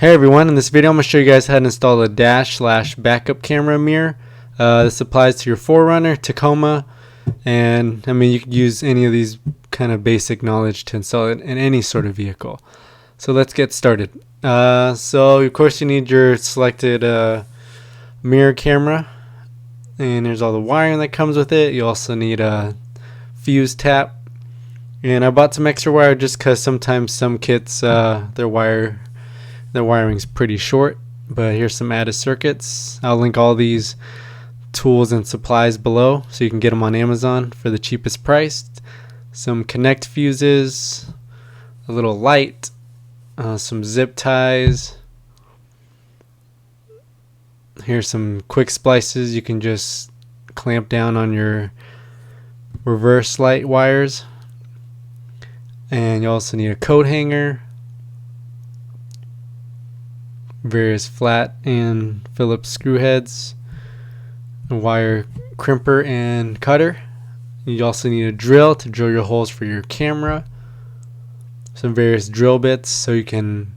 Hey everyone, in this video I'm going to show you guys how to install a dash/backup camera mirror. This applies to your 4Runner, Tacoma, and you could use any of these kind of basic knowledge to install it in any sort of vehicle. So let's get started. So of course you need your selected mirror camera, and there's all the wiring that comes with it. You also need a fuse tap, and I bought some extra wire just because sometimes some kits their wiring's pretty short, but here's some added circuits. I'll link all these tools and supplies below so you can get them on Amazon for the cheapest price. Some connect fuses, a little light, some zip ties. Here's some quick splices. You can just clamp down on your reverse light wires. And you also need a coat hanger, various flat and Phillips screw heads, a wire crimper and cutter. You also need a drill to drill your holes for your camera, some various drill bits so you can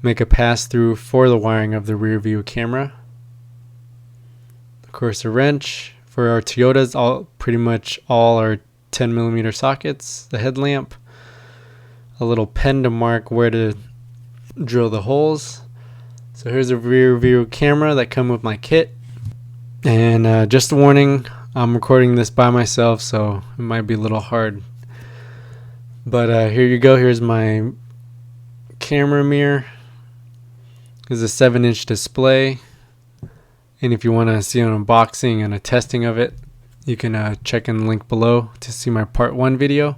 make a pass through for the wiring of the rear view camera. Of course, a wrench. For our Toyotas, pretty much all are 10mm sockets, the headlamp, a little pen to mark where to drill the holes. So here's a rear view camera that come with my kit, and just a warning, I'm recording this by myself, so it might be a little hard, but here you go. Here's my camera mirror. It's a 7-inch display, and if you want to see an unboxing and a testing of it, you can check in the link below to see my part 1 video.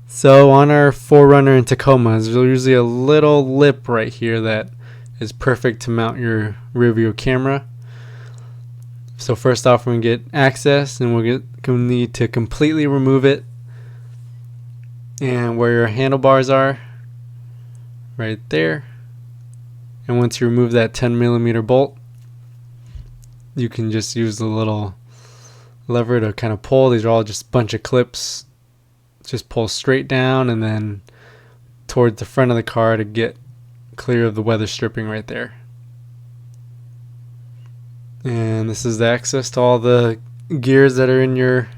So on our 4Runner in Tacoma, there's usually a little lip right here that is perfect to mount your rear view camera. So first off, we're going to get access, and we're going to need to completely remove it. And where your handlebars are, right there. And once you remove that 10mm bolt, you can just use the little lever to kind of pull. These are all just a bunch of clips. Just pull straight down and then towards the front of the car to get clear of the weather stripping right there. And this is the access to all the gears that are in your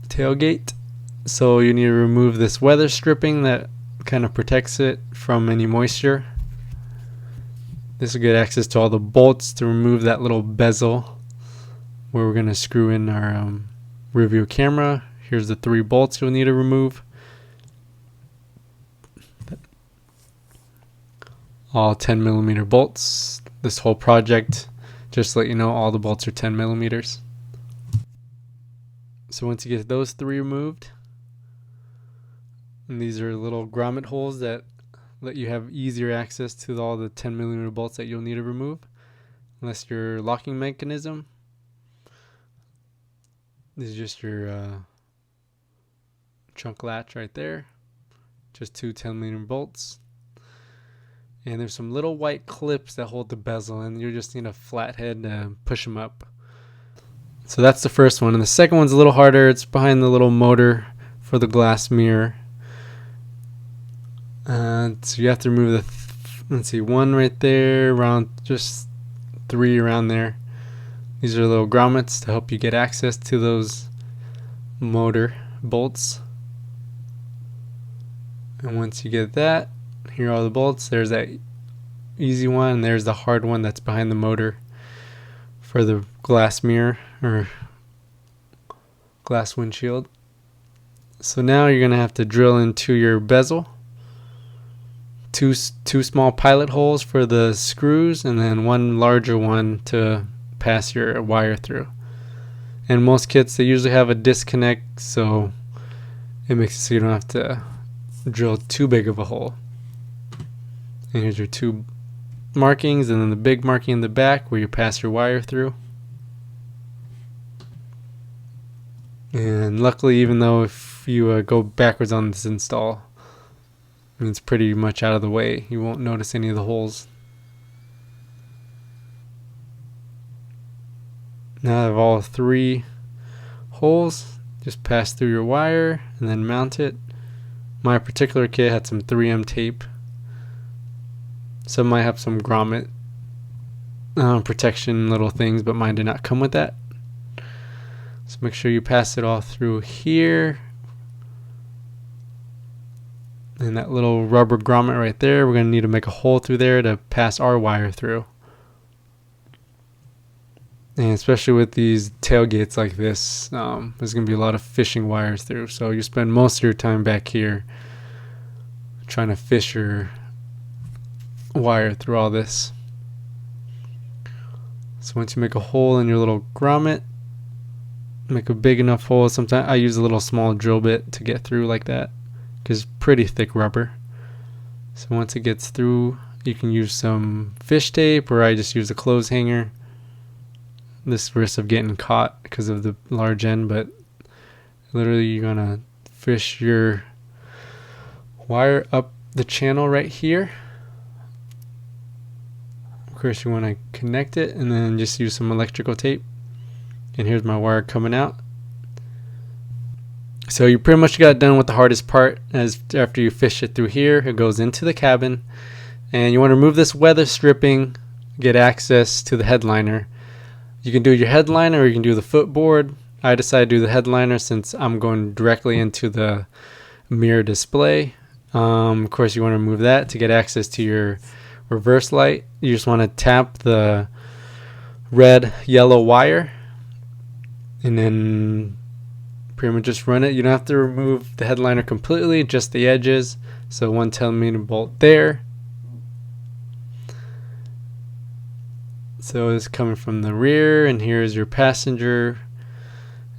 tailgate. So you need to remove this weather stripping that kind of protects it from any moisture. This is good access to all the bolts to remove that little bezel where we're going to screw in our rear view camera. Here's the 3 bolts you'll need to remove. All 10mm bolts. This whole project, just to let you know, all the bolts are 10mm. So once you get those 3 removed, and these are little grommet holes that let you have easier access to all the 10mm bolts that you'll need to remove, unless your locking mechanism. This is just your trunk latch right there. Just 2 10mm bolts. And there's some little white clips that hold the bezel, and you just need a flat head to push them up. So that's the first one. And the second one's a little harder. It's behind the little motor for the glass mirror. So you have to remove the, let's see, 1 right there, around just 3 around there. These are little grommets to help you get access to those motor bolts. And once you get that, here are all the bolts. There's that easy one, and there's the hard one that's behind the motor for the glass mirror or glass windshield. So now you're going to have to drill into your bezel. Two small pilot holes for the screws, and then 1 larger one to pass your wire through. And most kits, they usually have a disconnect, so it makes it so you don't have to drill too big of a hole. And here's your 2 markings, and then the big marking in the back where you pass your wire through. And luckily, even though if you go backwards on this install, it's pretty much out of the way, you won't notice any of the holes. Now I have all 3 holes. Just pass through your wire and then mount it. My particular kit had some 3M tape Some might have some grommet protection little things, but mine did not come with that. So make sure you pass it all through here. And that little rubber grommet right there, we're going to need to make a hole through there to pass our wire through. And especially with these tailgates like this, there's going to be a lot of fishing wires through. So you spend most of your time back here trying to fish your wire through all this. So once you make a hole in your little grommet, make a big enough hole. Sometimes I use a little small drill bit to get through like that, because pretty thick rubber. So once it gets through, you can use some fish tape, or I just use a clothes hanger. This risk of getting caught because of the large end, but literally you're gonna fish your wire up the channel right here. Of course you want to connect it and then just use some electrical tape. And here's my wire coming out. So you pretty much got done with the hardest part. As after you fish it through here, it goes into the cabin, and you want to remove this weather stripping, get access to the headliner. You can do your headliner or you can do the footboard. I decided to do the headliner since I'm going directly into the mirror display. Of course you want to remove that to get access to your reverse light. You just want to tap the red yellow wire and then pretty much just run it. You don't have to remove the headliner completely, just the edges. So 1 10mm bolt there. So it's coming from the rear, and here's your passenger.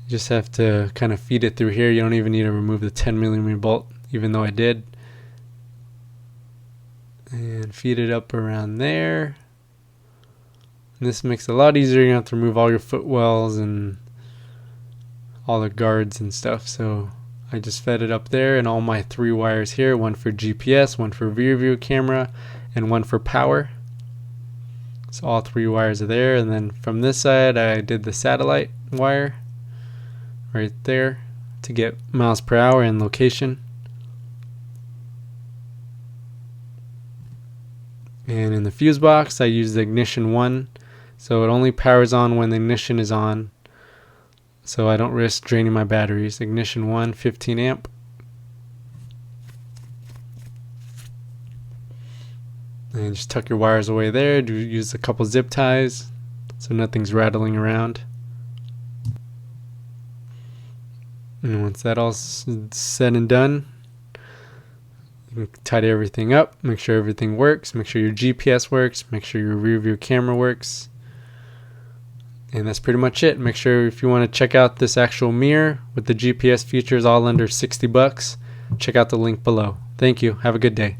You just have to kind of feed it through here. You don't even need to remove the 10mm bolt, even though I did. And feed it up around there. And this makes it a lot easier. You don't have to remove all your footwells and all the guards and stuff. So I just fed it up there, and all my 3 wires here, one for GPS, one for rear view camera, and one for power. So all 3 wires are there. And then from this side I did the satellite wire right there to get miles per hour and location. And in the fuse box I use the ignition 1, so it only powers on when the ignition is on, so I don't risk draining my batteries. Ignition 1, 15 amp. And just tuck your wires away there. Use a couple zip ties so nothing's rattling around. And once that all's said and done, you can tidy everything up, make sure everything works, make sure your GPS works, make sure your rear view camera works. And that's pretty much it. Make sure if you want to check out this actual mirror with the GPS features all under $60, check out the link below. Thank you. Have a good day.